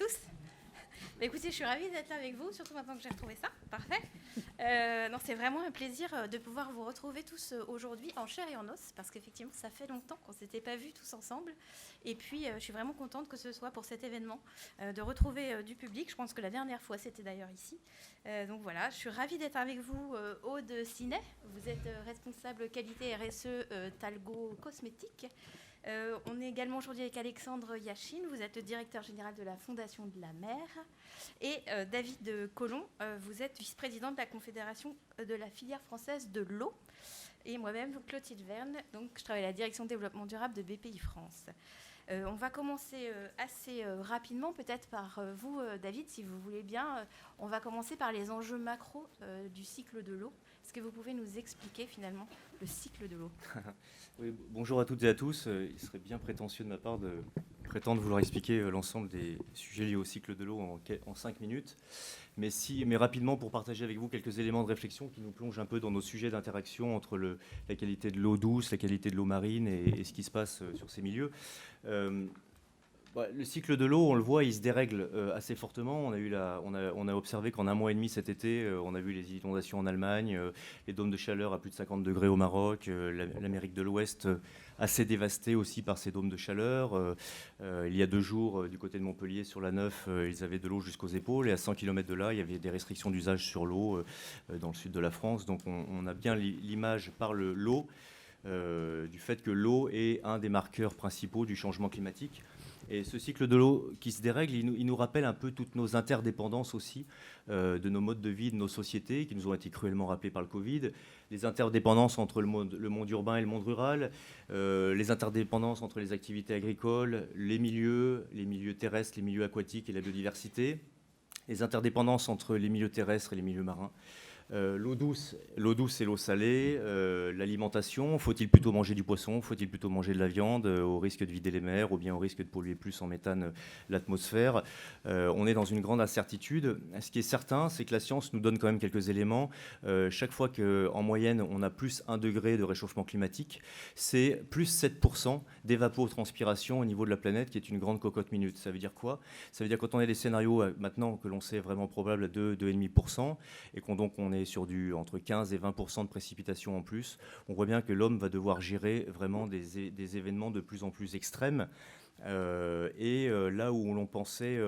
tous. Écoutez, je suis ravie d'être là avec vous, surtout maintenant que j'ai retrouvé ça. Parfait. Non, c'est vraiment un plaisir de pouvoir vous retrouver tous aujourd'hui en chair et en os, parce qu'effectivement, ça fait longtemps qu'on ne s'était pas vus tous ensemble. Et puis, je suis vraiment contente que ce soit pour cet événement, de retrouver du public. Je pense que la dernière fois, c'était d'ailleurs ici. Donc voilà, je suis ravie d'être avec vous, Aude Sinet. Vous êtes responsable qualité RSE Talgo Cosmétiques. On est également aujourd'hui avec Alexandre Yachine, vous êtes le directeur général de la Fondation de la Mer. Et David Collomb, vous êtes vice-président de la Confédération de la filière française de l'eau. Et moi-même, Clotilde Verne, donc je travaille à la direction développement durable de BPI France. On va commencer assez rapidement, peut-être par vous, David, si vous voulez bien. On va commencer par les enjeux macro du cycle de l'eau. Est-ce que vous pouvez nous expliquer finalement le cycle de l'eau ? Oui, bonjour à toutes et à tous. Il serait bien prétentieux de ma part de prétendre vouloir expliquer l'ensemble des sujets liés au cycle de l'eau en 5 minutes. Mais rapidement, pour partager avec vous quelques éléments de réflexion qui nous plongent un peu dans nos sujets d'interaction entre la qualité de l'eau douce, la qualité de l'eau marine et ce qui se passe sur ces milieux. Le cycle de l'eau, on le voit, il se dérègle assez fortement. On a observé qu'en 1 mois et demi cet été, on a vu les inondations en Allemagne, les dômes de chaleur à plus de 50 degrés au Maroc, l'Amérique de l'Ouest assez dévastée aussi par ces dômes de chaleur. Il y a 2 jours, du côté de Montpellier, sur la Neuf, ils avaient de l'eau jusqu'aux épaules. Et à 100 km de là, il y avait des restrictions d'usage sur l'eau dans le sud de la France. Donc on a bien l'image par l'eau, du fait que l'eau est un des marqueurs principaux du changement climatique. Et ce cycle de l'eau qui se dérègle, il nous rappelle un peu toutes nos interdépendances aussi, de nos modes de vie, de nos sociétés, qui nous ont été cruellement rappelées par le Covid, les interdépendances entre le monde urbain et le monde rural, les interdépendances entre les activités agricoles, les milieux terrestres, les milieux aquatiques et la biodiversité, les interdépendances entre les milieux terrestres et les milieux marins. L'eau douce et l'eau salée, l'alimentation, faut-il plutôt manger du poisson, faut-il plutôt manger de la viande au risque de vider les mers ou bien au risque de polluer plus en méthane l'atmosphère. On est dans une grande incertitude. Ce qui est certain, c'est que la science nous donne quand même quelques éléments. Chaque fois qu'en moyenne on a plus 1 degré de réchauffement climatique, c'est plus 7% d'évapotranspiration au niveau de la planète, qui est une grande cocotte minute. Ça veut dire quoi ? Ça veut dire quand on a des scénarios maintenant que l'on sait vraiment probable à 2,5% et on est sur entre 15 et 20% de précipitations en plus, on voit bien que l'homme va devoir gérer vraiment des événements de plus en plus extrêmes. Là où l'on pensait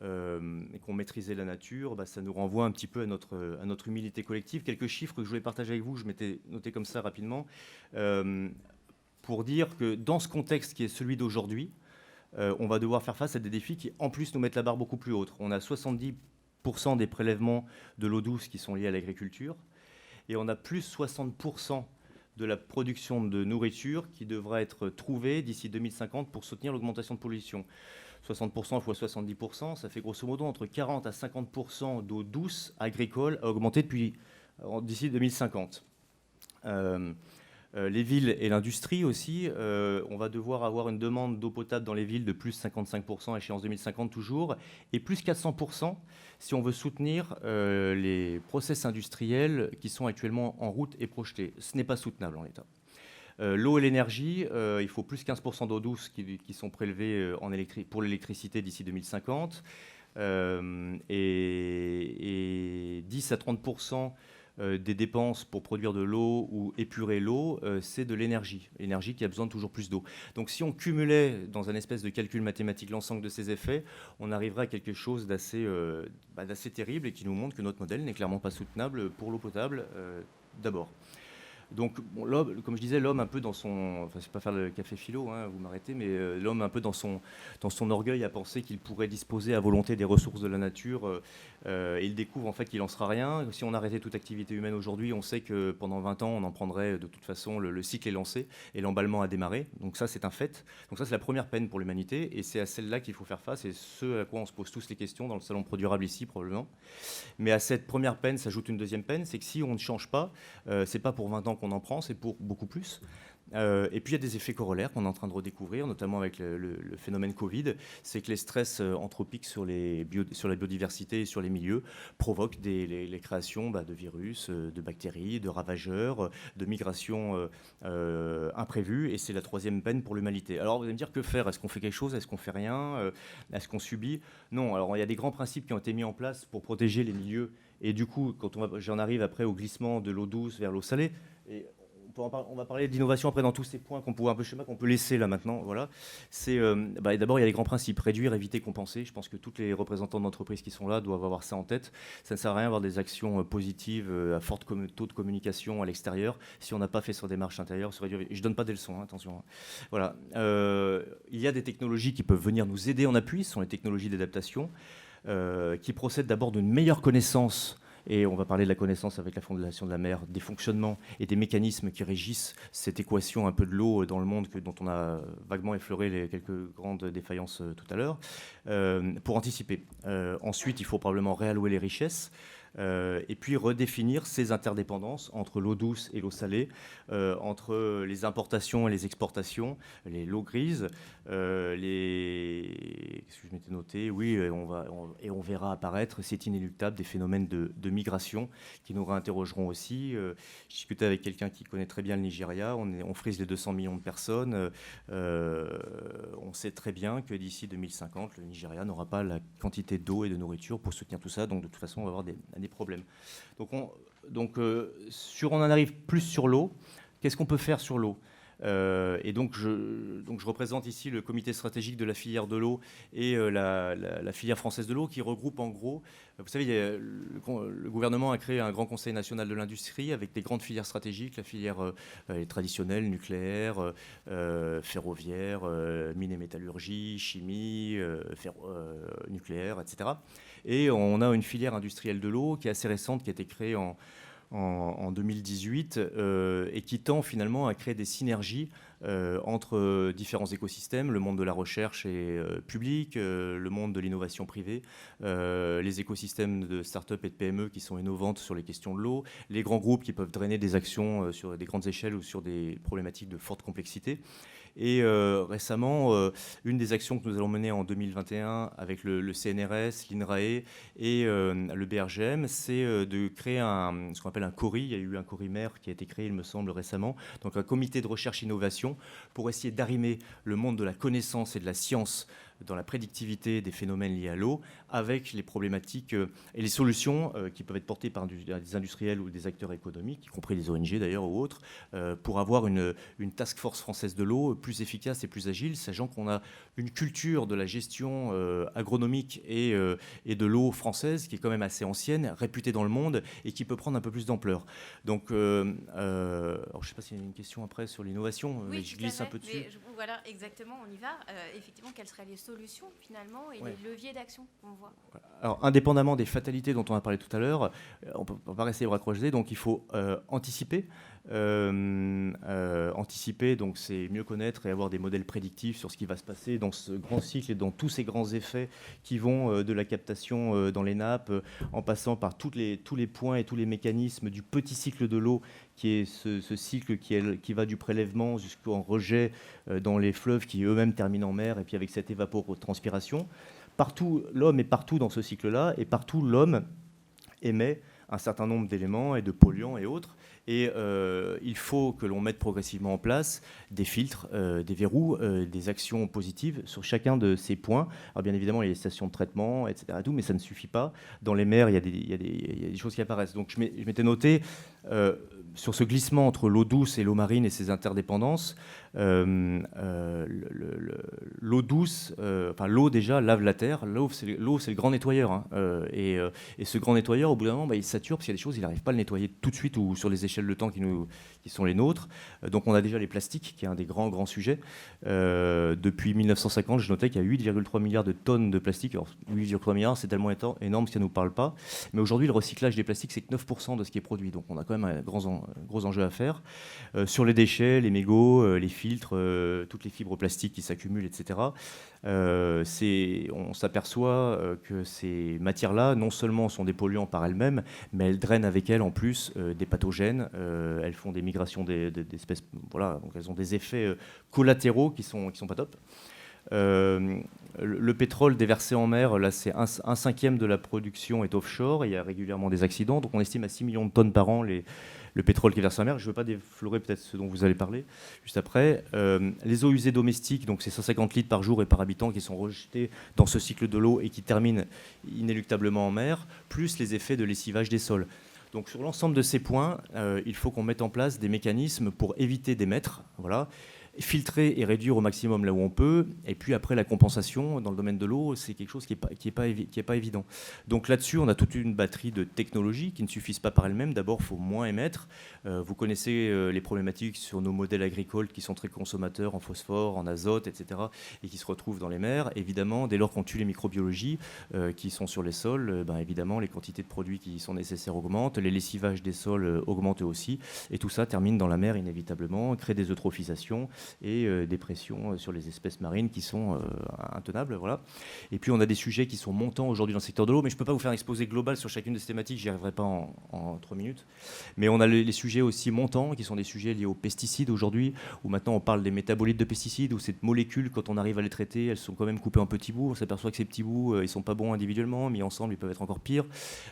qu'on maîtrisait la nature, ça nous renvoie un petit peu à notre humilité collective. Quelques chiffres que je voulais partager avec vous, je m'étais noté comme ça rapidement, pour dire que dans ce contexte qui est celui d'aujourd'hui, on va devoir faire face à des défis qui, en plus, nous mettent la barre beaucoup plus haute. On a 70% des prélèvements de l'eau douce qui sont liés à l'agriculture, et on a plus 60% de la production de nourriture qui devra être trouvée d'ici 2050 pour soutenir l'augmentation de pollution. 60% fois 70%, ça fait grosso modo entre 40 à 50% d'eau douce agricole à augmenter d'ici 2050. Les villes et l'industrie aussi, on va devoir avoir une demande d'eau potable dans les villes de plus 55% à échéance 2050 toujours, et plus 400% si on veut soutenir les process industriels qui sont actuellement en route et projetés. Ce n'est pas soutenable en l'état. L'eau et l'énergie, il faut plus 15% d'eau douce qui sont prélevées pour l'électricité d'ici 2050, et 10 à 30% des dépenses pour produire de l'eau ou épurer l'eau, c'est de l'énergie qui a besoin de toujours plus d'eau. Donc si on cumulait dans un espèce de calcul mathématique l'ensemble de ces effets, on arriverait à quelque chose d'assez terrible et qui nous montre que notre modèle n'est clairement pas soutenable pour l'eau potable d'abord. Donc, comme je disais, l'homme un peu dans son... Enfin, c'est pas faire le café philo, vous m'arrêtez, mais l'homme un peu dans son orgueil a pensé qu'il pourrait disposer à volonté des ressources de la nature. Et il découvre en fait qu'il n'en sera rien. Si on arrêtait toute activité humaine aujourd'hui, on sait que pendant 20 ans, on en prendrait de toute façon, le cycle est lancé et l'emballement a démarré. Donc ça, c'est un fait. Donc ça, c'est la première peine pour l'humanité et c'est à celle-là qu'il faut faire face et ce à quoi on se pose tous les questions dans le Salon Pro Durable ici, probablement. Mais à cette première peine s'ajoute une deuxième peine, c'est que si on ne change pas, c'est pas pour 20 ans qu'on en prend, c'est pour beaucoup plus. Et puis il y a des effets corollaires qu'on est en train de redécouvrir, notamment avec le phénomène Covid, c'est que les stress anthropiques sur la biodiversité et sur les milieux provoquent les créations de virus, de bactéries, de ravageurs, de migrations imprévues, et c'est la troisième peine pour l'humanité. Alors vous allez me dire, que faire? Est-ce qu'on fait quelque chose? Est-ce qu'on fait rien? Est-ce qu'on subit? Non, alors il y a des grands principes qui ont été mis en place pour protéger les milieux, et du coup, quand j'en arrive après au glissement de l'eau douce vers l'eau salée, et on va parler d'innovation après dans tous ces points qu'on peut laisser là maintenant. Voilà. D'abord, il y a les grands principes: réduire, éviter, compenser. Je pense que tous les représentants d'entreprises qui sont là doivent avoir ça en tête. Ça ne sert à rien d'avoir des actions positives à fort taux de communication à l'extérieur si on n'a pas fait sur des marches intérieures. Je ne donne pas des leçons, hein, attention. Voilà. Il y a des technologies qui peuvent venir nous aider en appui. Ce sont les technologies d'adaptation qui procèdent d'abord d'une meilleure connaissance. Et on va parler de la connaissance avec la Fondation de la mer, des fonctionnements et des mécanismes qui régissent cette équation un peu de l'eau dans le monde dont on a vaguement effleuré quelques grandes défaillances tout à l'heure, pour anticiper. Ensuite, il faut probablement réallouer les richesses. Et puis redéfinir ces interdépendances entre l'eau douce et l'eau salée, entre les importations et les exportations, l'eau grise, qu'est-ce que je m'étais noté? Oui, on verra apparaître, c'est inéluctable, des phénomènes de migration qui nous réinterrogeront aussi. Je discutais avec quelqu'un qui connaît très bien le Nigeria, on frise les 200 millions de personnes. On sait très bien que d'ici 2050, le Nigeria n'aura pas la quantité d'eau et de nourriture pour soutenir tout ça, donc de toute façon, on va avoir des problèmes. Donc on en arrive plus sur l'eau. Qu'est-ce qu'on peut faire sur l'eau? Et donc je représente ici le comité stratégique de la filière de l'eau et la filière française de l'eau, qui regroupe en gros, vous savez, le gouvernement a créé un grand conseil national de l'industrie avec des grandes filières stratégiques, la filière traditionnelle, nucléaire, ferroviaire, mine et métallurgie, chimie, nucléaire, etc. Et on a une filière industrielle de l'eau qui est assez récente, qui a été créée en 2018 et qui tend finalement à créer des synergies entre différents écosystèmes, le monde de la recherche et public, le monde de l'innovation privée, les écosystèmes de start-up et de PME qui sont innovantes sur les questions de l'eau, les grands groupes qui peuvent drainer des actions sur des grandes échelles ou sur des problématiques de forte complexité. Et récemment, une des actions que nous allons mener en 2021 avec le CNRS, l'INRAE et le BRGM, c'est de créer ce qu'on appelle un CORI. Il y a eu un CORIMER qui a été créé, il me semble, récemment, donc un comité de recherche-innovation pour essayer d'arrimer le monde de la connaissance et de la science dans la prédictivité des phénomènes liés à l'eau, avec les problématiques et les solutions qui peuvent être portées par des industriels ou des acteurs économiques, y compris les ONG d'ailleurs ou autres, pour avoir une task force française de l'eau plus efficace et plus agile, sachant qu'on a une culture de la gestion agronomique et de l'eau française qui est quand même assez ancienne, réputée dans le monde et qui peut prendre un peu plus d'ampleur. Donc, alors je ne sais pas s'il y a une question après sur l'innovation, oui, mais je glisse un peu dessus. Voilà, exactement, on y va. Effectivement, quelles seraient les solutions finalement et les leviers d'action qu'on voit? Alors, indépendamment des fatalités dont on a parlé tout à l'heure, on ne peut pas rester les bras croisés, donc il faut anticiper. Anticiper, donc c'est mieux connaître et avoir des modèles prédictifs sur ce qui va se passer dans ce grand cycle et dans tous ces grands effets qui vont de la captation dans les nappes, en passant par tous les points et tous les mécanismes du petit cycle de l'eau, qui est ce cycle qui va du prélèvement jusqu'au rejet dans les fleuves qui eux-mêmes terminent en mer, et puis avec cette évapotranspiration. Partout, l'homme est partout dans ce cycle-là, et partout, l'homme émet un certain nombre d'éléments et de polluants et autres. Et il faut que l'on mette progressivement en place des filtres, des verrous, des actions positives sur chacun de ces points. Alors bien évidemment, il y a les stations de traitement, etc. Mais ça ne suffit pas. Dans les mers, il y a des choses qui apparaissent. Donc je m'étais noté sur ce glissement entre l'eau douce et l'eau marine et ses interdépendances. L'eau douce, enfin l'eau déjà lave la terre. L'eau, c'est le grand nettoyeur. Hein. Et ce grand nettoyeur, au bout d'un moment, il sature parce qu'il y a des choses, il n'arrive pas à le nettoyer tout de suite ou sur les échelles de temps qui sont les nôtres. Donc on a déjà les plastiques, qui est un des grands sujets. Depuis 1950, je notais qu'il y a 8,3 milliards de tonnes de plastique. Alors 8,3 milliards, c'est tellement énorme que ça ne nous parle pas. Mais aujourd'hui, le recyclage des plastiques, c'est que 9% de ce qui est produit. Donc on a quand même un gros enjeu à faire. Sur les déchets, les mégots, les filtres, toutes les fibres plastiques qui s'accumulent, etc. On s'aperçoit que ces matières-là, non seulement sont des polluants par elles-mêmes, mais elles drainent avec elles en plus des pathogènes. Elles font des migrations d'espèces. Voilà, donc elles ont des effets collatéraux qui sont pas top. Le pétrole déversé en mer, là, c'est un cinquième de la production est offshore. Il y a régulièrement des accidents. Donc on estime à 6 millions de tonnes par an le pétrole qui est versé en mer. Je ne veux pas déflorer peut-être ce dont vous allez parler juste après. Les eaux usées domestiques, donc c'est 150 litres par jour et par habitant qui sont rejetés dans ce cycle de l'eau et qui terminent inéluctablement en mer, plus les effets de lessivage des sols. Donc sur l'ensemble de ces points, il faut qu'on mette en place des mécanismes pour éviter d'émettre. Voilà. Filtrer et réduire au maximum là où on peut. Et puis après, la compensation dans le domaine de l'eau, c'est quelque chose qui est pas évident. Donc là-dessus, on a toute une batterie de technologies qui ne suffisent pas par elles-mêmes. D'abord, il faut moins émettre. Vous connaissez les problématiques sur nos modèles agricoles qui sont très consommateurs en phosphore, en azote, etc. et qui se retrouvent dans les mers. Évidemment, dès lors qu'on tue les microbiologies qui sont sur les sols, évidemment, les quantités de produits qui sont nécessaires augmentent. Les lessivages des sols augmentent aussi. Et tout ça termine dans la mer inévitablement, crée des eutrophisations et des pressions sur les espèces marines qui sont intenables. Voilà. Et puis on a des sujets qui sont montants aujourd'hui dans le secteur de l'eau, mais je ne peux pas vous faire un exposé global sur chacune de ces thématiques, j'y arriverai pas en 3 minutes. Mais on a les sujets aussi montants, qui sont des sujets liés aux pesticides aujourd'hui, où maintenant on parle des métabolites de pesticides, où ces molécules, quand on arrive à les traiter, elles sont quand même coupées en petits bouts. On s'aperçoit que ces petits bouts, ils ne sont pas bons individuellement, mis ensemble, ils peuvent être encore pires.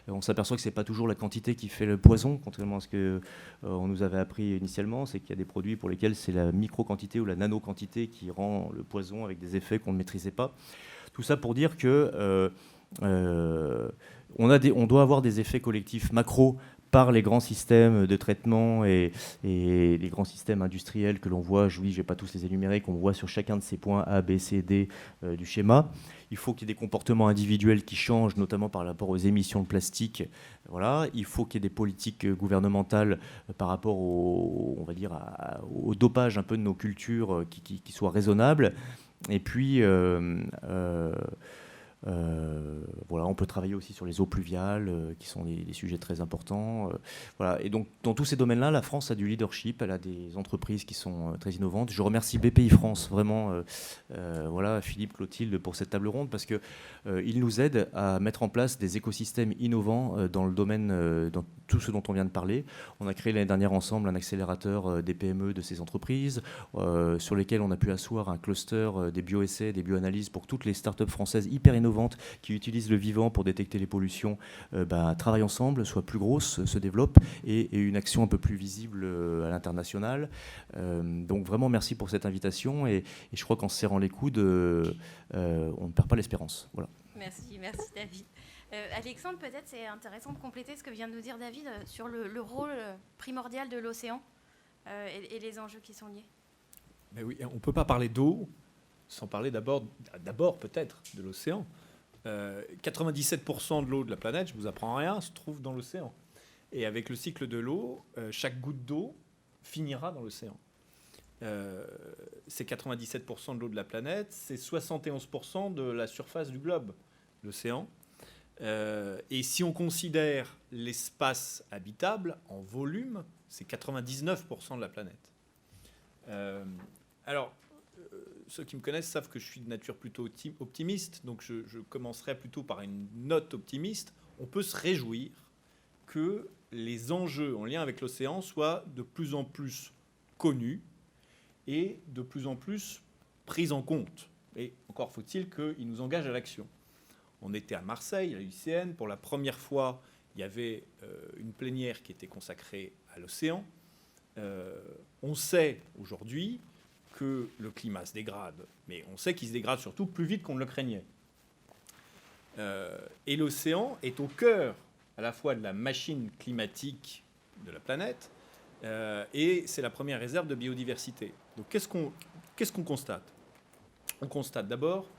On s'aperçoit que ce n'est pas toujours la quantité qui fait le poison, contrairement à ce qu'on nous avait appris initialement, c'est qu'il y a des produits pour lesquels c'est la micro-quantité ou la nano-quantité qui rend le poison avec des effets qu'on ne maîtrisait pas. Tout ça pour dire que on doit avoir des effets collectifs macro par les grands systèmes de traitement et les grands systèmes industriels que l'on voit, je ne vais pas tous les énumérer, qu'on voit sur chacun de ces points A, B, C, D du schéma. Il faut qu'il y ait des comportements individuels qui changent, notamment par rapport aux émissions de plastique. Voilà. Il faut qu'il y ait des politiques gouvernementales par rapport on va dire, au dopage un peu de nos cultures qui soient raisonnables. Et puis, voilà, on peut travailler aussi sur les eaux pluviales, qui sont des sujets très importants. Voilà. Et donc, dans tous ces domaines-là, la France a du leadership, elle a des entreprises qui sont très innovantes. Je remercie BPI France, vraiment, voilà, Philippe, Clotilde, pour cette table ronde, parce qu'ils nous aident à mettre en place des écosystèmes innovants dans le domaine, dans tout ce dont on vient de parler. On a créé l'année dernière ensemble un accélérateur des PME de ces entreprises, sur lesquels on a pu asseoir un cluster des bioessais, des bioanalyses pour toutes les startups françaises hyper innovantes qui utilisent le vivant pour détecter les pollutions, travaillent ensemble, soient plus grosses, se développent et une action un peu plus visible à l'international. Donc vraiment merci pour cette invitation et je crois qu'en se serrant les coudes, on ne perd pas l'espérance. Voilà. Merci David. Alexandre, peut-être c'est intéressant de compléter ce que vient de nous dire David sur le rôle primordial de l'océan et les enjeux qui sont liés. Mais oui, on ne peut pas parler d'eau sans parler d'abord peut-être de l'océan. 97% de l'eau de la planète, je ne vous apprends rien, se trouve dans l'océan. Et avec le cycle de l'eau, chaque goutte d'eau finira dans l'océan. C'est 97% de l'eau de la planète, c'est 71% de la surface du globe, l'océan. Et si on considère l'espace habitable en volume, c'est 99% de la planète. Alors, ceux qui me connaissent savent que je suis de nature plutôt optimiste, donc je commencerai plutôt par une note optimiste. On peut se réjouir que les enjeux en lien avec l'océan soient de plus en plus connus et de plus en plus pris en compte. Et encore faut-il qu'ils nous engagent à l'action. On était à Marseille, à l'UICN. Pour la première fois, il y avait une plénière qui était consacrée à l'océan. On sait aujourd'hui que le climat se dégrade, mais on sait qu'il se dégrade surtout plus vite qu'on ne le craignait. Et l'océan est au cœur à la fois de la machine climatique de la planète et c'est la première réserve de biodiversité. Donc qu'est-ce qu'on constate ? On constate d'abord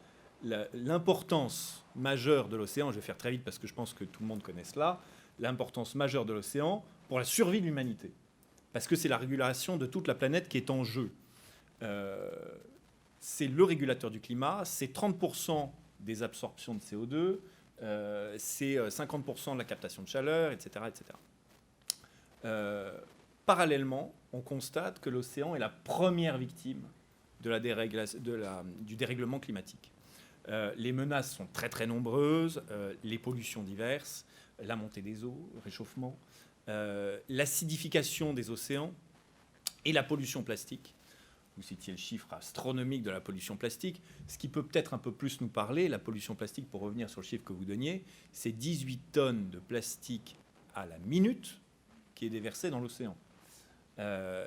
l'importance majeure de l'océan, je vais faire très vite parce que je pense que tout le monde connaît cela, l'importance majeure de l'océan pour la survie de l'humanité. Parce que c'est la régulation de toute la planète qui est en jeu. C'est le régulateur du climat, c'est 30% des absorptions de CO2, c'est 50% de la captation de chaleur, etc. etc. parallèlement, on constate que l'océan est la première victime du dérèglement climatique. Les menaces sont très très nombreuses, les pollutions diverses, la montée des eaux, le réchauffement, l'acidification des océans et la pollution plastique. Vous citiez le chiffre astronomique de la pollution plastique. Ce qui peut peut-être un peu plus nous parler, la pollution plastique, pour revenir sur le chiffre que vous donniez, c'est 18 tonnes de plastique à la minute qui est déversée dans l'océan.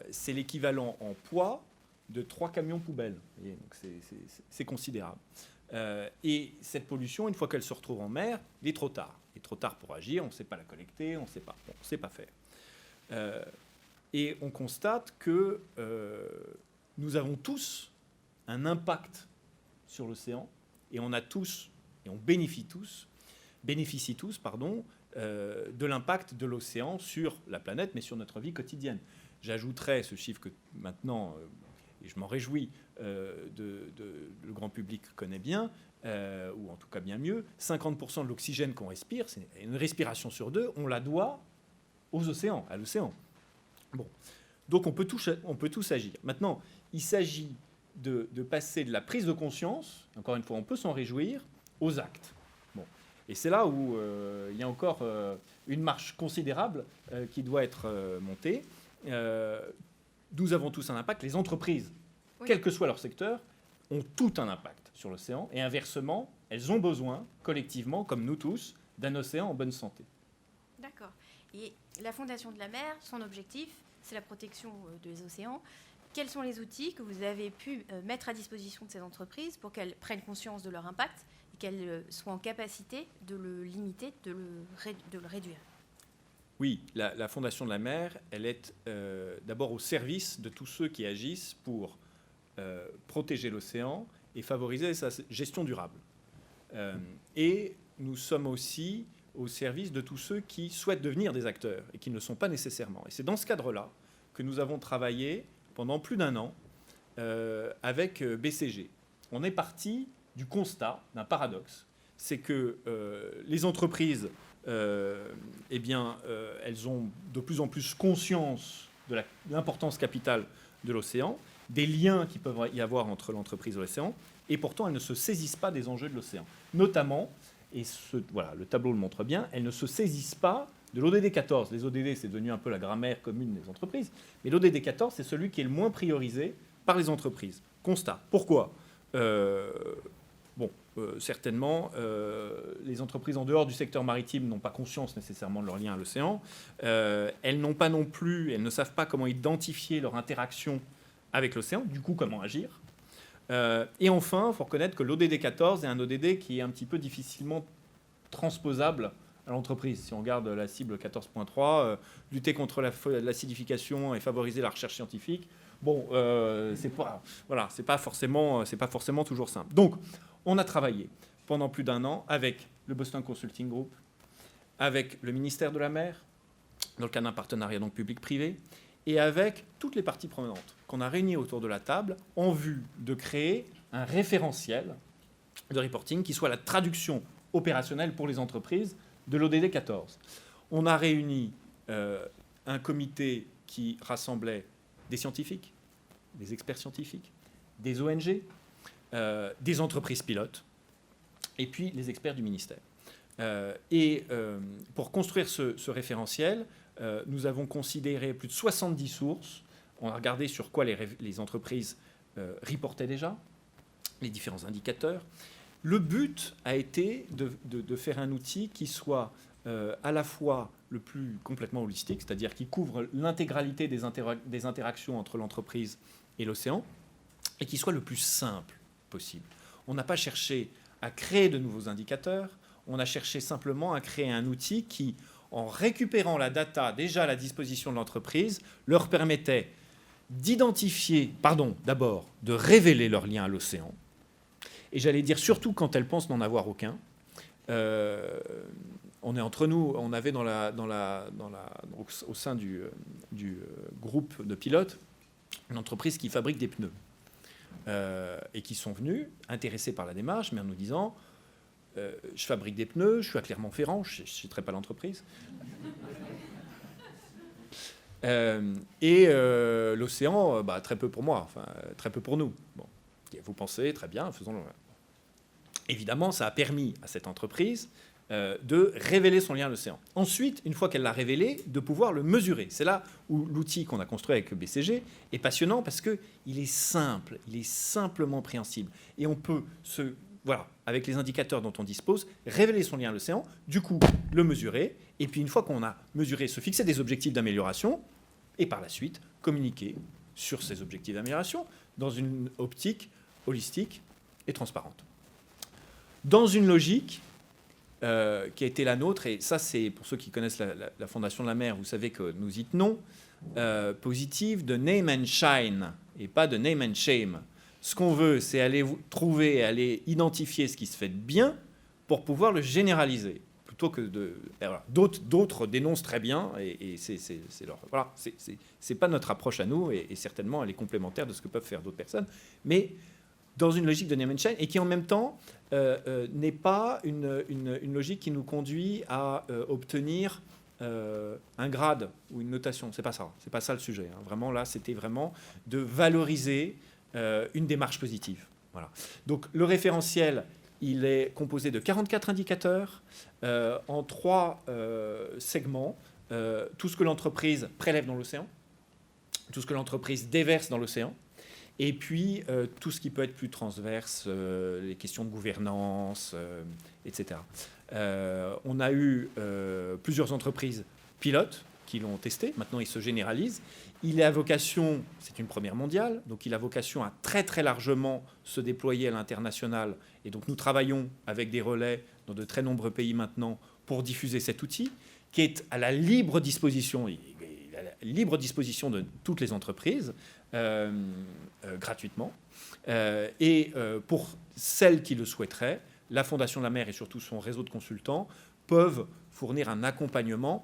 C'est l'équivalent en poids de 3 camions poubelles. Vous voyez, donc c'est considérable. Et cette pollution, une fois qu'elle se retrouve en mer, il est trop tard. Il est trop tard pour agir, on ne sait pas la collecter, on ne sait pas faire. Et on constate que nous avons tous un impact sur l'océan, et on bénéficie tous, de l'impact de l'océan sur la planète, mais sur notre vie quotidienne. J'ajouterais ce chiffre que maintenant, et je m'en réjouis, le grand public connaît bien, ou en tout cas bien mieux, 50% de l'oxygène qu'on respire, c'est une respiration sur 2, on la doit aux océans, à l'océan. Bon. Donc on peut tous agir. Maintenant, il s'agit de passer de la prise de conscience, encore une fois, on peut s'en réjouir, aux actes. Bon. Et c'est là où il y a encore une marche considérable qui doit être montée. Nous avons tous un impact. Les entreprises, oui, quel que soit leur secteur, ont tout un impact sur l'océan. Et inversement, elles ont besoin, collectivement, comme nous tous, d'un océan en bonne santé. D'accord. Et la Fondation de la mer, son objectif, c'est la protection des océans. Quels sont les outils que vous avez pu mettre à disposition de ces entreprises pour qu'elles prennent conscience de leur impact et qu'elles soient en capacité de le limiter, de le réduire? Oui, la Fondation de la mer, elle est d'abord au service de tous ceux qui agissent pour protéger l'océan et favoriser sa gestion durable. Et nous sommes aussi au service de tous ceux qui souhaitent devenir des acteurs et qui ne le sont pas nécessairement. Et c'est dans ce cadre-là que nous avons travaillé pendant plus d'1 an avec BCG. On est parti du constat d'un paradoxe. C'est que les entreprises, elles ont de plus en plus conscience de l'importance capitale de l'océan, des liens qui peuvent y avoir entre l'entreprise et l'océan, et pourtant elles ne se saisissent pas des enjeux de l'océan. Notamment, et voilà, le tableau le montre bien, elles ne se saisissent pas de l'ODD 14. Les ODD, c'est devenu un peu la grammaire commune des entreprises, mais l'ODD 14, c'est celui qui est le moins priorisé par les entreprises. Constat. Pourquoi ? Certainement, les entreprises en dehors du secteur maritime n'ont pas conscience nécessairement de leur lien à l'océan. Elles n'ont pas non plus, elles ne savent pas comment identifier leur interaction avec l'océan, du coup, comment agir. Et enfin, il faut reconnaître que l'ODD 14 est un ODD qui est un petit peu difficilement transposable à l'entreprise. Si on regarde la cible 14.3, lutter contre l'acidification et favoriser la recherche scientifique, c'est pas forcément toujours simple. Donc, on a travaillé pendant plus d'1 an avec le Boston Consulting Group, avec le ministère de la Mer, dans le cadre d'un partenariat donc public-privé, et avec toutes les parties prenantes qu'on a réunies autour de la table en vue de créer un référentiel de reporting qui soit la traduction opérationnelle pour les entreprises de l'ODD 14. On a réuni un comité qui rassemblait des scientifiques, des experts scientifiques, des ONG, des entreprises pilotes, et puis les experts du ministère. Pour construire ce référentiel, nous avons considéré plus de 70 sources. On a regardé sur quoi les entreprises reportaient déjà, les différents indicateurs. Le but a été de faire un outil qui soit à la fois le plus complètement holistique, c'est-à-dire qui couvre l'intégralité des interactions entre l'entreprise et l'océan, et qui soit le plus simple possible. On n'a pas cherché à créer de nouveaux indicateurs, on a cherché simplement à créer un outil qui, en récupérant la data déjà à la disposition de l'entreprise, leur permettait d'abord de révéler leur lien à l'océan, et j'allais dire surtout quand elles pensent n'en avoir aucun. On est entre nous, on avait au sein du groupe de pilotes une entreprise qui fabrique des pneus et qui sont venus intéressés par la démarche, mais en nous disant je fabrique des pneus, je suis à Clermont-Ferrand, je ne citerai pas l'entreprise. L'océan, très peu pour moi, enfin très peu pour nous. Bon, vous pensez, très bien, faisons-le. Évidemment, ça a permis à cette entreprise de révéler son lien à l'océan. Ensuite, une fois qu'elle l'a révélé, de pouvoir le mesurer. C'est là où l'outil qu'on a construit avec le BCG est passionnant parce qu'il est simple, il est simplement préhensible. Et on peut, avec les indicateurs dont on dispose, révéler son lien à l'océan, du coup, le mesurer, et puis une fois qu'on a mesuré, se fixer des objectifs d'amélioration, et par la suite, communiquer sur ces objectifs d'amélioration dans une optique holistique et transparente. Dans une logique qui a été la nôtre, et ça c'est pour ceux qui connaissent la Fondation de la mer, vous savez que nous y tenons, positive de name and shine, et pas de name and shame. Ce qu'on veut, c'est aller trouver, aller identifier ce qui se fait de bien pour pouvoir le généraliser, plutôt que de... D'autres dénoncent très bien, et c'est pas notre approche à nous, et certainement elle est complémentaire de ce que peuvent faire d'autres personnes, mais dans une logique de name and shine, et qui en même temps n'est pas une logique qui nous conduit à obtenir un grade ou une notation. C'est pas ça le sujet. Hein. Vraiment là, c'était vraiment de valoriser une démarche positive. Voilà. Donc le référentiel, il est composé de 44 indicateurs en 3 segments. Tout ce que l'entreprise prélève dans l'océan, tout ce que l'entreprise déverse dans l'océan, et puis tout ce qui peut être plus transverse, les questions de gouvernance, etc. On a eu plusieurs entreprises pilotes qui l'ont testé. Maintenant, il se généralise. Il a vocation, c'est une première mondiale, donc il a vocation à très très largement se déployer à l'international. Et donc nous travaillons avec des relais dans de très nombreux pays maintenant pour diffuser cet outil qui est à la libre disposition, de toutes les entreprises, gratuitement. Pour celles qui le souhaiteraient, la Fondation de la mer et surtout son réseau de consultants peuvent fournir un accompagnement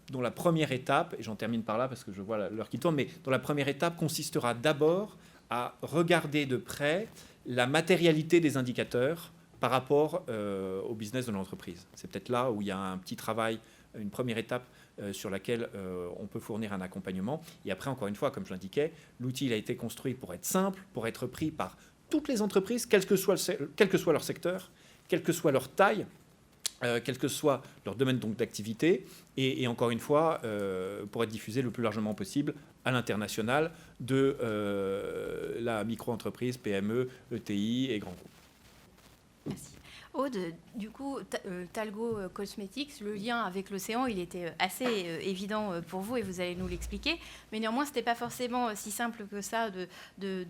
dont la première étape, et j'en termine par là parce que je vois l'heure qui tourne, mais dont la première étape consistera d'abord à regarder de près la matérialité des indicateurs par rapport au business de l'entreprise. C'est peut-être là où il y a un petit travail, une première étape sur laquelle on peut fournir un accompagnement. Et après, encore une fois, comme je l'indiquais, l'outil il a été construit pour être simple, pour être pris par toutes les entreprises, quel que soit leur secteur, quelle que soit leur taille, quel que soit leur domaine d'activité, et encore une fois, pour être diffusé le plus largement possible à l'international de la micro-entreprise, PME, ETI et grands groupes. Merci. Aude, du coup, Talgo Cosmetics, le lien avec l'océan, il était assez évident pour vous et vous allez nous l'expliquer. Mais néanmoins, ce n'était pas forcément si simple que ça de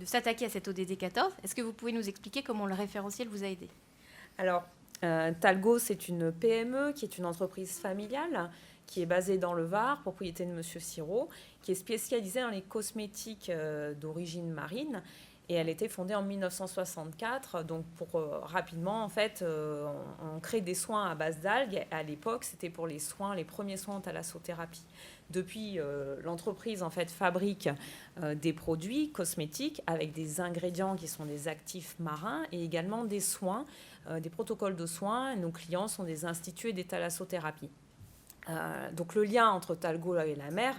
s'attaquer à cette ODD 14. Est-ce que vous pouvez nous expliquer comment le référentiel vous a aidé ? Alors, Talgo, c'est une PME qui est une entreprise familiale qui est basée dans le Var, propriété de Monsieur Sirot, qui est spécialisée dans les cosmétiques d'origine marine. Et elle était fondée en 1964. Donc, pour rapidement, en fait, on crée des soins à base d'algues. À l'époque, c'était pour les premiers soins en thalassothérapie. Depuis, l'entreprise, en fait, fabrique des produits cosmétiques avec des ingrédients qui sont des actifs marins et également des soins, des protocoles de soins. Nos clients sont des instituts et des thalassothérapies. Donc, le lien entre Talgo et la mer,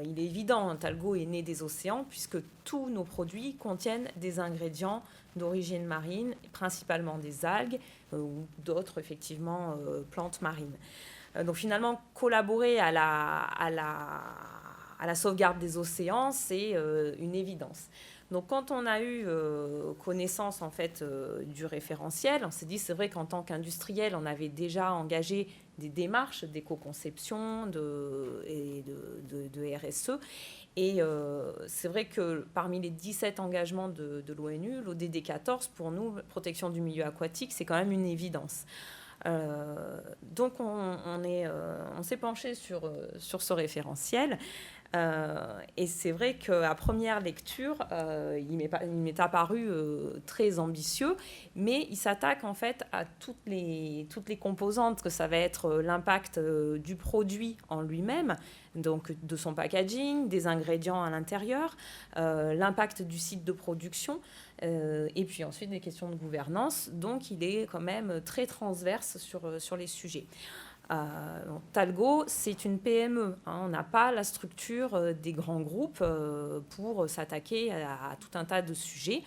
il est évident, Talgo est né des océans puisque tous nos produits contiennent des ingrédients d'origine marine, principalement des algues ou d'autres effectivement plantes marines. Donc finalement, collaborer à la sauvegarde des océans, c'est une évidence. Donc quand on a eu connaissance en fait du référentiel, on s'est dit c'est vrai qu'en tant qu'industriel, on avait déjà engagé des démarches d'éco-conception et de RSE. Et c'est vrai que parmi les 17 engagements de l'ONU, l'ODD 14, pour nous, protection du milieu aquatique, c'est quand même une évidence. Donc on s'est penché sur ce référentiel. Et c'est vrai qu'à première lecture, il m'est apparu très ambitieux, mais il s'attaque en fait à toutes les composantes, que ça va être l'impact du produit en lui-même, donc de son packaging, des ingrédients à l'intérieur, l'impact du site de production, et puis ensuite des questions de gouvernance. Donc il est quand même très transverse sur les sujets. Talgo, c'est une PME. On n'a pas la structure des grands groupes pour s'attaquer à tout un tas de sujets.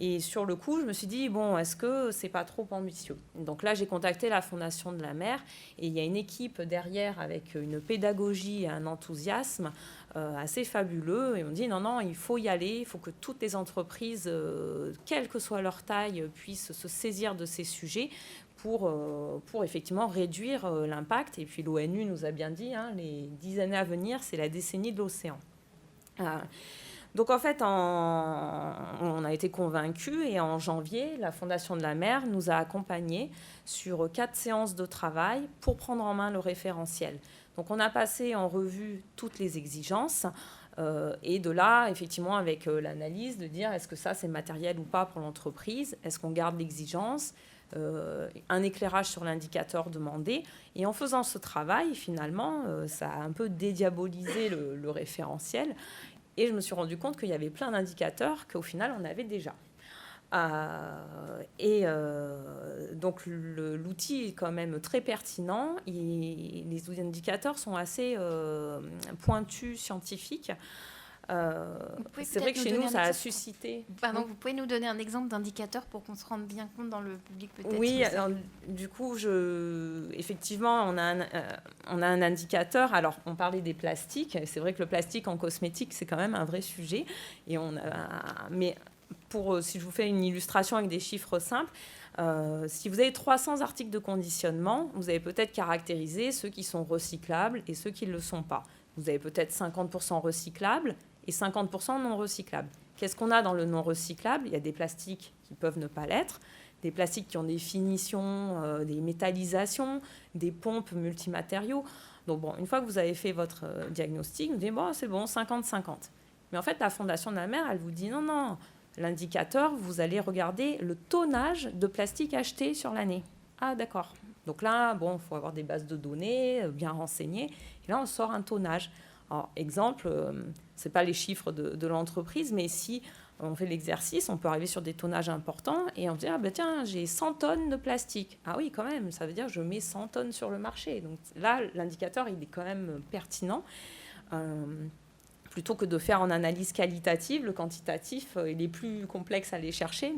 Et sur le coup, je me suis dit, bon, est-ce que c'est pas trop ambitieux? Donc là, j'ai contacté la Fondation de la Mer et il y a une équipe derrière avec une pédagogie et un enthousiasme assez fabuleux. Et on dit, non, il faut y aller, il faut que toutes les entreprises, quelle que soit leur taille, puissent se saisir de ces sujets pour effectivement réduire l'impact. Et puis l'ONU nous a bien dit, les 10 années à venir, c'est la décennie de l'océan. Donc en fait, on a été convaincus et en janvier, la Fondation de la Mer nous a accompagnés sur 4 séances de travail pour prendre en main le référentiel. Donc on a passé en revue toutes les exigences et de là, effectivement, avec l'analyse de dire est-ce que ça c'est matériel ou pas pour l'entreprise, est-ce qu'on garde l'exigence, un éclairage sur l'indicateur demandé. Et en faisant ce travail, finalement, ça a un peu dédiabolisé le référentiel. Et je me suis rendu compte qu'il y avait plein d'indicateurs qu'au final, on avait déjà. Donc, l'outil est quand même très pertinent. Les indicateurs sont assez pointus, scientifiques. C'est vrai que chez nous, ça a suscité... Pardon, vous pouvez nous donner un exemple d'indicateur pour qu'on se rende bien compte dans le public peut-être? Oui, alors, du coup, effectivement, on a un indicateur. Alors, on parlait des plastiques. C'est vrai que le plastique en cosmétique, c'est quand même un vrai sujet. Mais si je vous fais une illustration avec des chiffres simples, si vous avez 300 articles de conditionnement, vous avez peut-être caractérisé ceux qui sont recyclables et ceux qui ne le sont pas. Vous avez peut-être 50% recyclables et 50% non recyclables. Qu'est-ce qu'on a dans le non recyclable? Il y a des plastiques qui peuvent ne pas l'être, des plastiques qui ont des finitions, des métallisations, des pompes multimatériaux. Donc bon, une fois que vous avez fait votre diagnostic, vous dites bon, c'est bon, 50-50. Mais en fait, la Fondation de la Mer, elle vous dit non, l'indicateur, vous allez regarder le tonnage de plastique acheté sur l'année. Ah d'accord. Donc là, bon, il faut avoir des bases de données bien renseignées. Et là, on sort un tonnage. Alors, exemple, ce n'est pas les chiffres de l'entreprise, mais si on fait l'exercice, on peut arriver sur des tonnages importants et on se dit, ah ben tiens, j'ai 100 tonnes de plastique. Ah oui, quand même, ça veut dire que je mets 100 tonnes sur le marché. Donc là, l'indicateur, il est quand même pertinent. Plutôt que de faire en analyse qualitative, le quantitatif, il est plus complexe à aller chercher.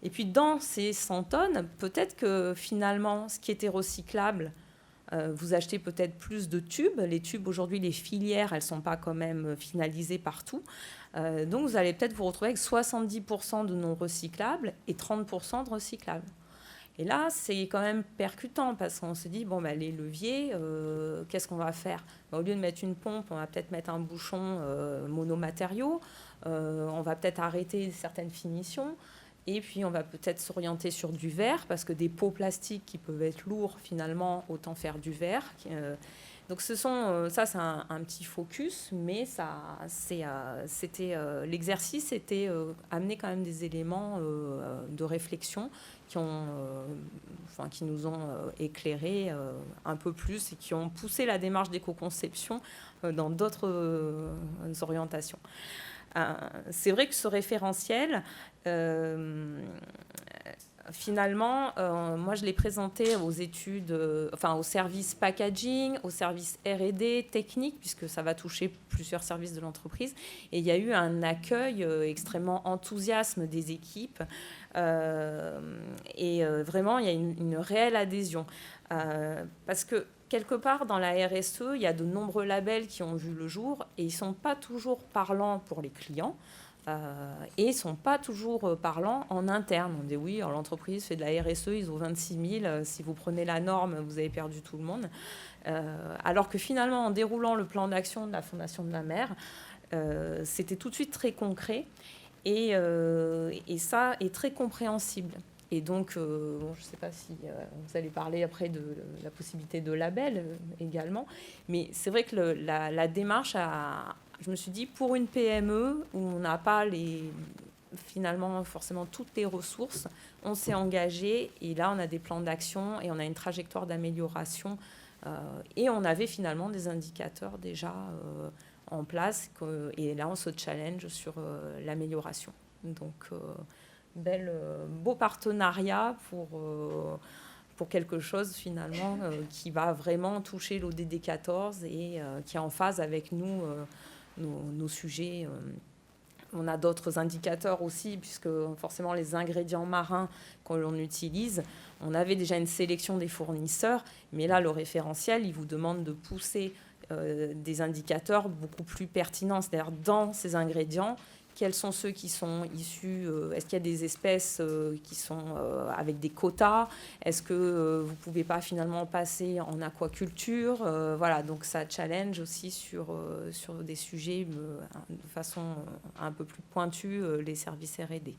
Et puis dans ces 100 tonnes, peut-être que finalement, ce qui était recyclable, vous achetez peut-être plus de tubes. Les tubes, aujourd'hui, les filières, elles ne sont pas quand même finalisées partout. Donc, vous allez peut-être vous retrouver avec 70% de non recyclables et 30% de recyclables. Et là, c'est quand même percutant parce qu'on se dit, bon, ben, les leviers, qu'est-ce qu'on va faire? Au lieu de mettre une pompe, on va peut-être mettre un bouchon monomatériau. On va peut-être arrêter certaines finitions. Et puis, on va peut-être s'orienter sur du verre, parce que des pots plastiques qui peuvent être lourds, finalement, autant faire du verre. Donc, ça, c'est un petit focus, mais l'exercice était amené quand même des éléments de réflexion qui nous ont éclairés un peu plus et qui ont poussé la démarche d'éco-conception dans d'autres orientations. C'est vrai que ce référentiel, finalement, moi je l'ai présenté aux études, au service packaging, au service R&D technique, puisque ça va toucher plusieurs services de l'entreprise. Et il y a eu un accueil extrêmement enthousiasme des équipes. Vraiment, il y a une réelle adhésion. Parce que quelque part, dans la RSE, il y a de nombreux labels qui ont vu le jour et ils ne sont pas toujours parlants pour les clients et ils ne sont pas toujours parlants en interne. On dit oui, l'entreprise fait de la RSE, ils ont 26 000, si vous prenez la norme, vous avez perdu tout le monde. Alors que finalement, en déroulant le plan d'action de la Fondation de la Mer, c'était tout de suite très concret et ça est très compréhensible. Et donc, je ne sais pas si vous allez parler après de la possibilité de label également, mais c'est vrai que la démarche, je me suis dit, pour une PME où on n'a pas finalement forcément toutes les ressources, on s'est engagé et là, on a des plans d'action et on a une trajectoire d'amélioration et on avait finalement des indicateurs déjà en place et là, on se challenge sur l'amélioration. Donc, beau partenariat pour quelque chose finalement qui va vraiment toucher l'ODD 14 et qui est en phase avec nous, nos sujets. On a d'autres indicateurs aussi, puisque forcément les ingrédients marins que l'on utilise, on avait déjà une sélection des fournisseurs, mais là le référentiel, il vous demande de pousser des indicateurs beaucoup plus pertinents, c'est-à-dire dans ces ingrédients, quels sont ceux qui sont issus, est-ce qu'il y a des espèces qui sont avec des quotas, est-ce que vous ne pouvez pas finalement passer en aquaculture, voilà, donc ça challenge aussi sur des sujets de façon un peu plus pointue les services R&D.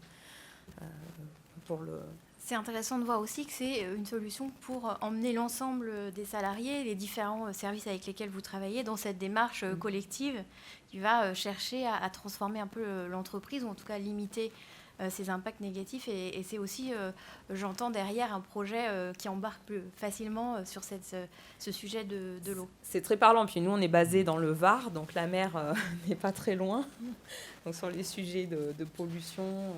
C'est intéressant de voir aussi que c'est une solution pour emmener l'ensemble des salariés, les différents services avec lesquels vous travaillez, dans cette démarche collective qui va chercher à transformer un peu l'entreprise, ou en tout cas limiter ses impacts négatifs. Et c'est aussi, j'entends derrière, un projet qui embarque plus facilement sur ce sujet de l'eau. C'est très parlant. Puis nous, on est basé dans le Var, donc la mer n'est pas très loin. Donc sur les sujets de pollution,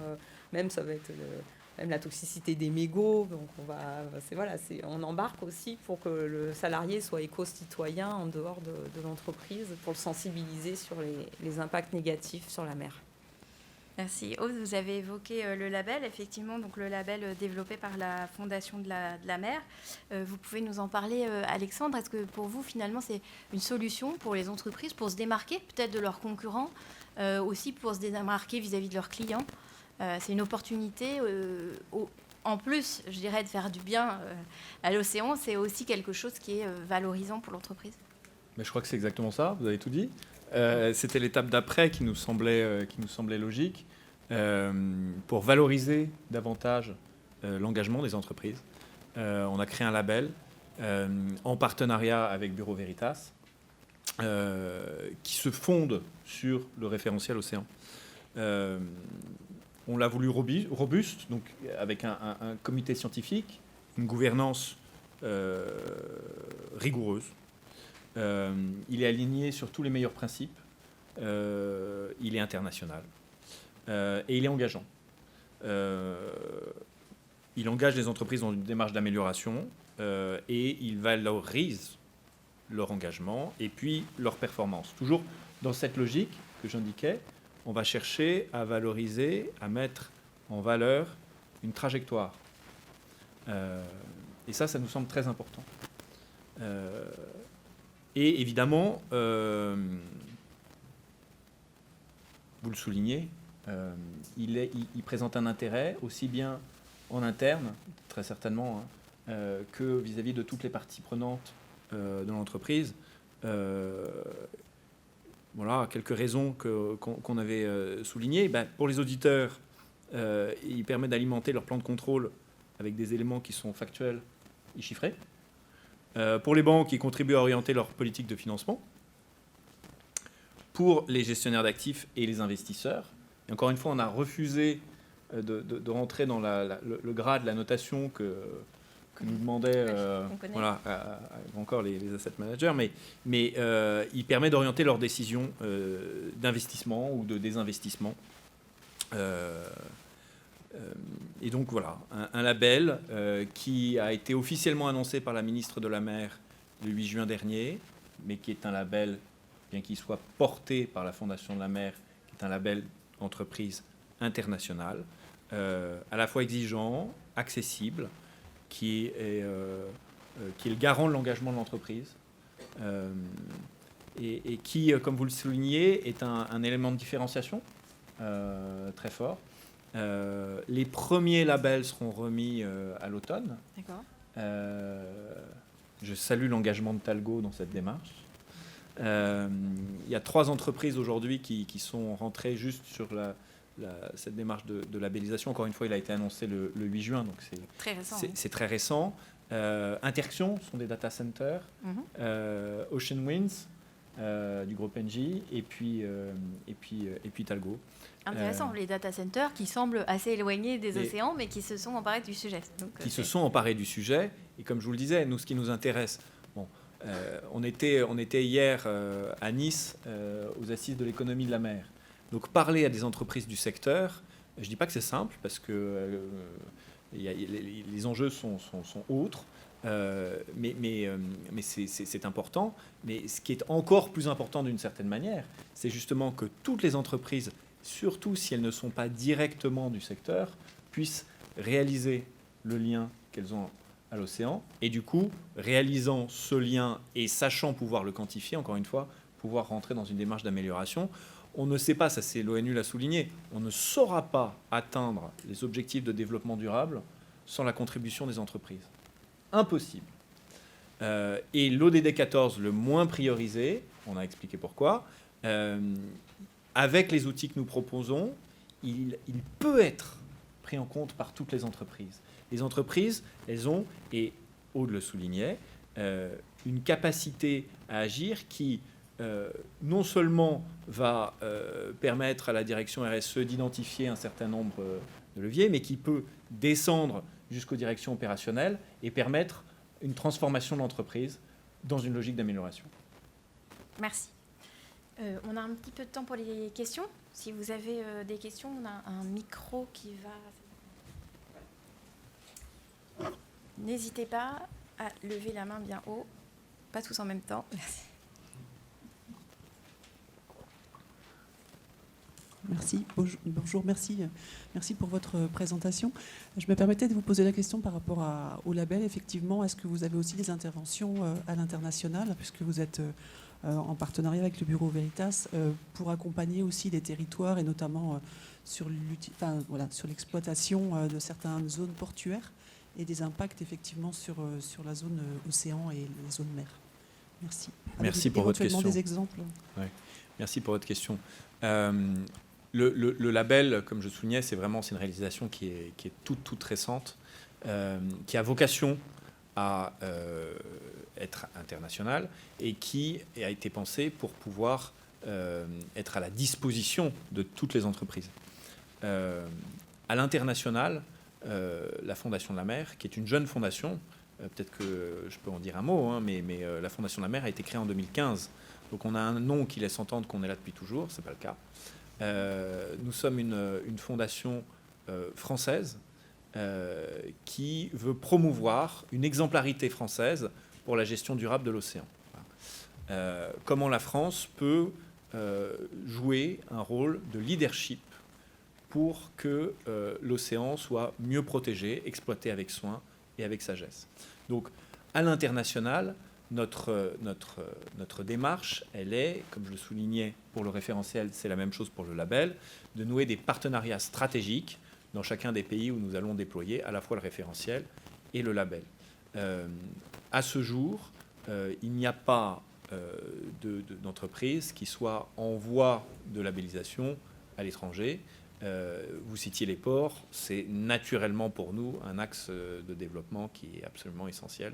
même ça va être... même la toxicité des mégots, donc on embarque aussi pour que le salarié soit éco-citoyen en dehors de l'entreprise, pour le sensibiliser sur les impacts négatifs sur la mer. Merci. Aude, vous avez évoqué le label, effectivement, donc le label développé par la Fondation de la mer. Vous pouvez nous en parler, Alexandre. Est-ce que pour vous, finalement, c'est une solution pour les entreprises pour se démarquer peut-être de leurs concurrents, aussi pour se démarquer vis-à-vis de leurs clients? C'est une opportunité, en plus, je dirais, de faire du bien à l'océan. C'est aussi quelque chose qui est valorisant pour l'entreprise. Mais je crois que c'est exactement ça, vous avez tout dit. C'était l'étape d'après qui nous semblait logique pour valoriser davantage l'engagement des entreprises. On a créé un label en partenariat avec Bureau Veritas qui se fonde sur le référentiel océan. On l'a voulu robuste, donc avec un comité scientifique, une gouvernance rigoureuse. Il est aligné sur tous les meilleurs principes. Il est international. Et il est engageant. Il engage les entreprises dans une démarche d'amélioration et il valorise leur engagement et puis leur performance. Toujours dans cette logique que j'indiquais, on va chercher à valoriser, à mettre en valeur une trajectoire. Et ça nous semble très important. Et évidemment, vous le soulignez, il présente un intérêt aussi bien en interne, très certainement, que vis-à-vis de toutes les parties prenantes de l'entreprise. Voilà, quelques raisons qu'on avait soulignées. Pour les auditeurs, il permet d'alimenter leur plan de contrôle avec des éléments qui sont factuels et chiffrés. Pour les banques, il contribue à orienter leur politique de financement. Pour les gestionnaires d'actifs et les investisseurs, et encore une fois, on a refusé de rentrer dans le grade, la notation que nous demandaient encore les asset managers, mais il permet d'orienter leurs décisions d'investissement ou de désinvestissement. Et donc voilà, un label qui a été officiellement annoncé par la ministre de la Mer le 8 juin dernier, mais qui est un label, bien qu'il soit porté par la Fondation de la Mer, qui est un label entreprise internationale, à la fois exigeant, accessible, qui est le garant de l'engagement de l'entreprise et qui, comme vous le soulignez, est un élément de différenciation très fort. Les premiers labels seront remis à l'automne. D'accord. Je salue l'engagement de Talgo dans cette démarche. Il y a 3 entreprises aujourd'hui qui sont rentrées juste sur cette démarche de labellisation. Encore une fois, il a été annoncé le 8 juin, donc très récent. C'est très récent. Interxion sont des data centers. Ocean Winds du groupe Engie et puis Talgo. Intéressant, les data centers qui semblent assez éloignés des océans, mais qui se sont emparés du sujet. Se sont emparés du sujet. Et comme je vous le disais, nous, ce qui nous intéresse, on était hier à Nice aux assises de l'économie de la mer. Donc parler à des entreprises du secteur, je ne dis pas que c'est simple, parce que les enjeux sont autres, mais c'est important. Mais ce qui est encore plus important d'une certaine manière, c'est justement que toutes les entreprises, surtout si elles ne sont pas directement du secteur, puissent réaliser le lien qu'elles ont à l'océan, et du coup, réalisant ce lien et sachant pouvoir le quantifier, encore une fois, pouvoir rentrer dans une démarche d'amélioration. On ne sait pas, ça c'est l'ONU l'a souligné, on ne saura pas atteindre les objectifs de développement durable sans la contribution des entreprises. Impossible. Et l'ODD 14, le moins priorisé, on a expliqué pourquoi, avec les outils que nous proposons, il peut être pris en compte par toutes les entreprises. Les entreprises, elles ont, et Aude le soulignait, une capacité à agir qui non seulement va permettre à la direction RSE d'identifier un certain nombre de leviers, mais qui peut descendre jusqu'aux directions opérationnelles et permettre une transformation de l'entreprise dans une logique d'amélioration. Merci. On a un petit peu de temps pour les questions. Si vous avez des questions, on a un micro qui va... N'hésitez pas à lever la main bien haut, pas tous en même temps. Merci. Merci. Bonjour, merci pour votre présentation. Je me permettais de vous poser la question par rapport au label. Effectivement, est-ce que vous avez aussi des interventions à l'international, puisque vous êtes en partenariat avec le Bureau Veritas, pour accompagner aussi les territoires et notamment sur l'exploitation de certaines zones portuaires et des impacts effectivement sur la zone océan et les zones mer. Merci. Merci pour votre question. Des exemples. Ouais. Merci pour votre question. Le label, comme je soulignais, c'est une réalisation qui est toute récente, qui a vocation à être internationale et qui a été pensée pour pouvoir être à la disposition de toutes les entreprises. À l'international, la Fondation de la Mer, qui est une jeune fondation, peut-être que je peux en dire un mot, mais la Fondation de la Mer a été créée en 2015. Donc on a un nom qui laisse entendre qu'on est là depuis toujours, ce n'est pas le cas. Nous sommes une fondation française qui veut promouvoir une exemplarité française pour la gestion durable de l'océan. Comment la France peut jouer un rôle de leadership pour que l'océan soit mieux protégé, exploité avec soin et avec sagesse. Donc à l'international, notre démarche, elle est, comme je le soulignais pour le référentiel, c'est la même chose pour le label, de nouer des partenariats stratégiques dans chacun des pays où nous allons déployer à la fois le référentiel et le label. À ce jour, il n'y a pas d'entreprise qui soit en voie de labellisation à l'étranger. Vous citiez les ports, c'est naturellement pour nous un axe de développement qui est absolument essentiel.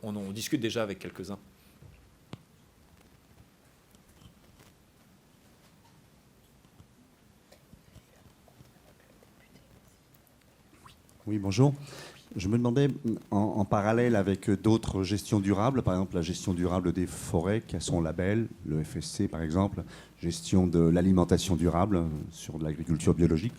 On discute déjà avec quelques-uns. Oui, bonjour. Je me demandais, en parallèle avec d'autres gestions durables, par exemple la gestion durable des forêts qui a son label, le FSC par exemple, gestion de l'alimentation durable sur de l'agriculture biologique,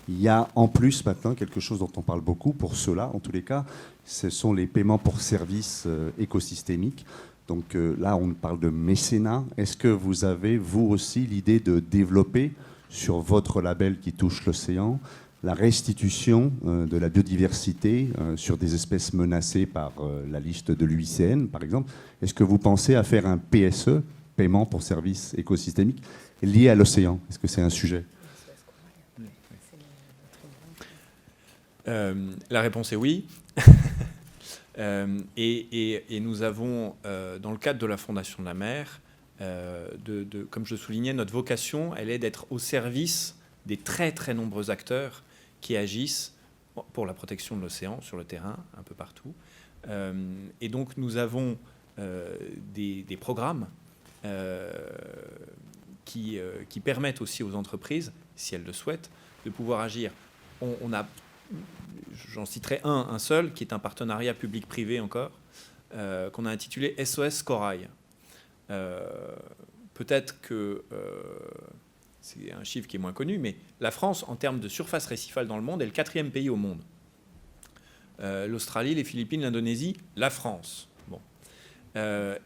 il y a en plus maintenant quelque chose dont on parle beaucoup, pour ceux-là en tous les cas, ce sont les paiements pour services écosystémiques. Donc là, on parle de mécénat. Est-ce que vous avez, vous aussi, l'idée de développer sur votre label qui touche l'océan la restitution de la biodiversité sur des espèces menacées par la liste de l'UICN, par exemple? Est-ce que vous pensez à faire un PSE, paiement pour services écosystémiques, lié à l'océan? Est-ce que c'est un sujet? La réponse est oui. Et nous avons, dans le cadre de la Fondation de la Mer, comme je le soulignais, notre vocation, elle est d'être au service des très très nombreux acteurs qui agissent pour la protection de l'océan sur le terrain, un peu partout. Et donc nous avons des programmes qui permettent aussi aux entreprises, si elles le souhaitent, de pouvoir agir. J'en citerai un seul, qui est un partenariat public-privé encore, qu'on a intitulé SOS Corail. Peut-être que c'est un chiffre qui est moins connu, mais la France, en termes de surface récifale dans le monde, est le 4e pays au monde. l'Australie, les Philippines, l'Indonésie, la France. Bon.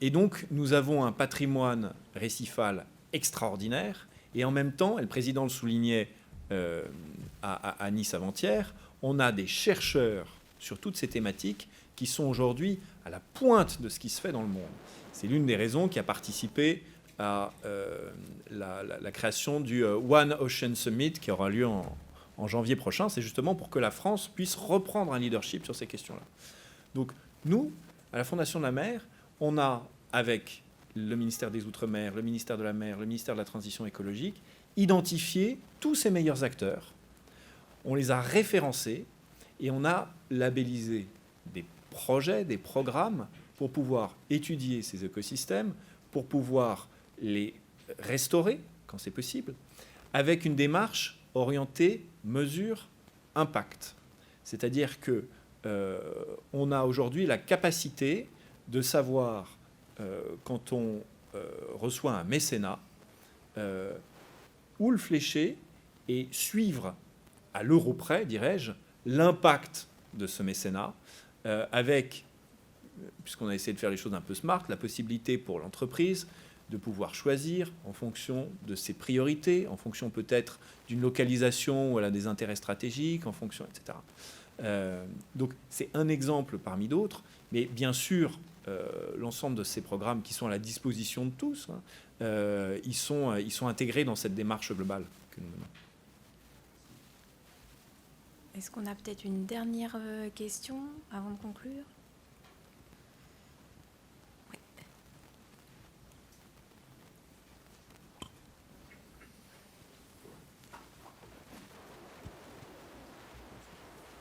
Et donc, nous avons un patrimoine récifal extraordinaire. Et en même temps, et le président le soulignait à Nice avant-hier, on a des chercheurs sur toutes ces thématiques qui sont aujourd'hui à la pointe de ce qui se fait dans le monde. C'est l'une des raisons qui a participé à la création du One Ocean Summit qui aura lieu en janvier prochain. C'est justement pour que la France puisse reprendre un leadership sur ces questions-là. Donc nous, à la Fondation de la Mer, on a, avec le ministère des Outre-mer, le ministère de la Mer, le ministère de la Transition écologique, identifié tous ces meilleurs acteurs. On les a référencés et on a labellisé des projets, des programmes pour pouvoir étudier ces écosystèmes, pour pouvoir les restaurer quand c'est possible, avec une démarche orientée mesure impact. C'est-à-dire que on a aujourd'hui la capacité de savoir, quand on reçoit un mécénat, où le flécher et suivre à l'euro près, dirais-je, l'impact de ce mécénat, avec, puisqu'on a essayé de faire les choses un peu smart, la possibilité pour l'entreprise de pouvoir choisir en fonction de ses priorités, en fonction peut-être d'une localisation où elle a des intérêts stratégiques, en fonction, etc. Donc c'est un exemple parmi d'autres, mais bien sûr, l'ensemble de ces programmes qui sont à la disposition de tous, ils sont intégrés dans cette démarche globale que nous menons. Est-ce qu'on a peut-être une dernière question avant de conclure? Oui.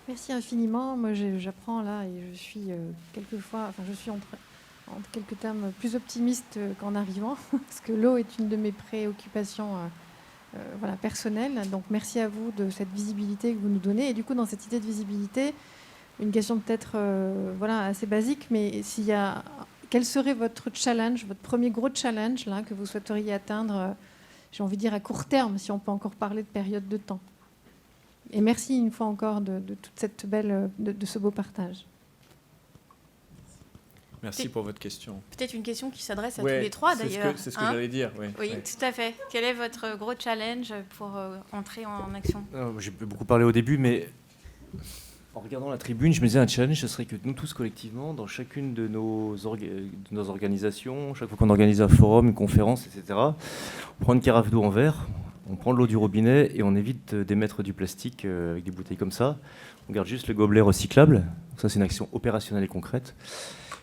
Merci infiniment. Moi, j'apprends là et je suis quelquefois, enfin, je suis en quelques termes plus optimiste qu'en arrivant, parce que l'eau est une de mes préoccupations voilà, personnelles. Donc, merci à vous de cette visibilité que vous nous donnez. Et du coup, dans cette idée de visibilité, une question peut-être voilà, assez basique, mais quel serait votre challenge, votre premier gros challenge là, que vous souhaiteriez atteindre, j'ai envie de dire à court terme, si on peut encore parler de période de temps? Et merci une fois encore de toute cette belle, de ce beau partage. Merci pour votre question. Peut-être une question qui s'adresse à tous les trois d'ailleurs. C'est ce que j'allais dire. Oui, oui, tout à fait. Quel est votre gros challenge pour entrer en action? J'ai beaucoup parlé au début, mais en regardant la tribune, je me disais un challenge, ce serait que nous tous collectivement, dans chacune de nos organisations, chaque fois qu'on organise un forum, une conférence, etc., on prend une carafe d'eau en verre, on prend de l'eau du robinet et on évite d'émettre du plastique avec des bouteilles comme ça. On garde juste le gobelet recyclable. Donc ça, c'est une action opérationnelle et concrète.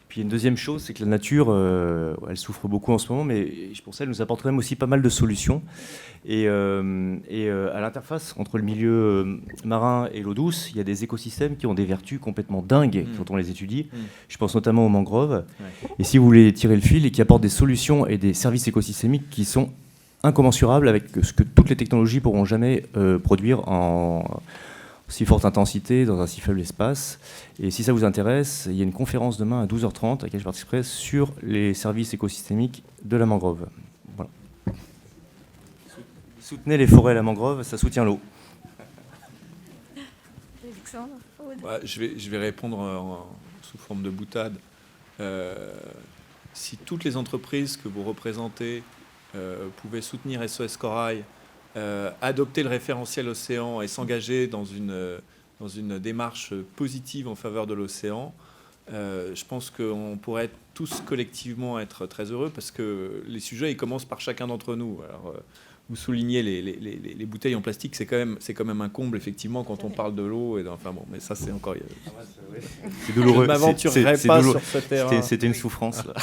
Puis une deuxième chose, c'est que la nature, elle souffre beaucoup en ce moment, mais pour ça, elle nous apporte quand même aussi pas mal de solutions. Et à l'interface entre le milieu marin et l'eau douce, il y a des écosystèmes qui ont des vertus complètement dingues quand on les étudie. Je pense notamment aux mangroves. Ouais. Et si vous voulez tirer le fil, et qui apportent des solutions et des services écosystémiques qui sont incommensurables avec ce que toutes les technologies pourront jamais produire en si forte intensité dans un si faible espace. Et si ça vous intéresse, il y a une conférence demain à 12h30 à laquelle je participerai sur les services écosystémiques de la mangrove. Voilà. Soutenez les forêts et la mangrove, ça soutient l'eau. Je vais répondre sous forme de boutade. Si toutes les entreprises que vous représentez pouvaient soutenir SOS Corail, adopter le référentiel océan et s'engager dans une démarche positive en faveur de l'océan, je pense qu'on pourrait tous collectivement être très heureux parce que les sujets ils commencent par chacun d'entre nous. Alors, vous soulignez les bouteilles en plastique, c'est quand même un comble effectivement quand on parle de l'eau. Enfin bon, mais ça c'est encore. C'est douloureux. Je ne m'aventurerai pas sur ce terrain. C'était une souffrance. Là.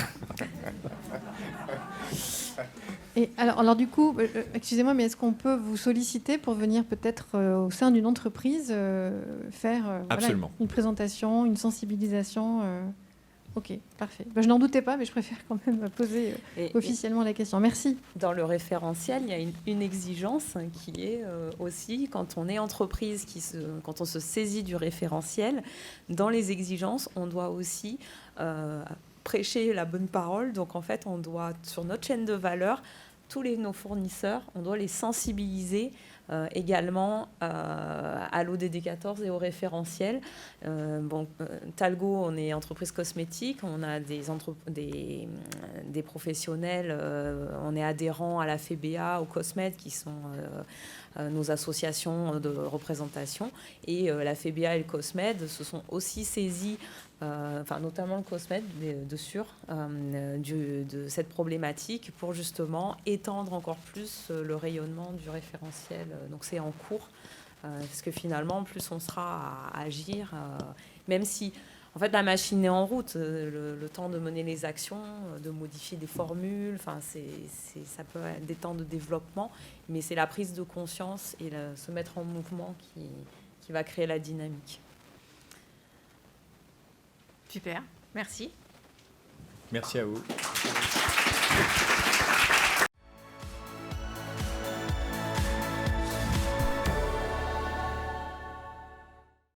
Et alors du coup, excusez-moi, mais est-ce qu'on peut vous solliciter pour venir peut-être au sein d'une entreprise faire voilà, une présentation, une sensibilisation Ok, parfait. Je n'en doutais pas, mais je préfère quand même poser officiellement la question. Merci. Dans le référentiel, il y a une exigence qui est aussi, quand on est entreprise, quand on se saisit du référentiel, dans les exigences, on doit aussi prêcher la bonne parole. Donc en fait, on doit, sur notre chaîne de valeur, nos fournisseurs, on doit les sensibiliser également à l'ODD14 et au référentiel. Talgo, on est entreprise cosmétique, on a des professionnels, on est adhérent à la FEBA, au COSMED, qui sont nos associations de représentation. Et la FEBA et le COSMED se sont aussi saisis, notamment le COSMED, de cette problématique pour justement étendre encore plus le rayonnement du référentiel. Donc c'est en cours, parce que finalement, plus on sera à agir, même si en fait la machine est en route, le temps de mener les actions, de modifier des formules, ça peut être des temps de développement, mais c'est la prise de conscience et se mettre en mouvement qui va créer la dynamique. Super, merci. Merci à vous.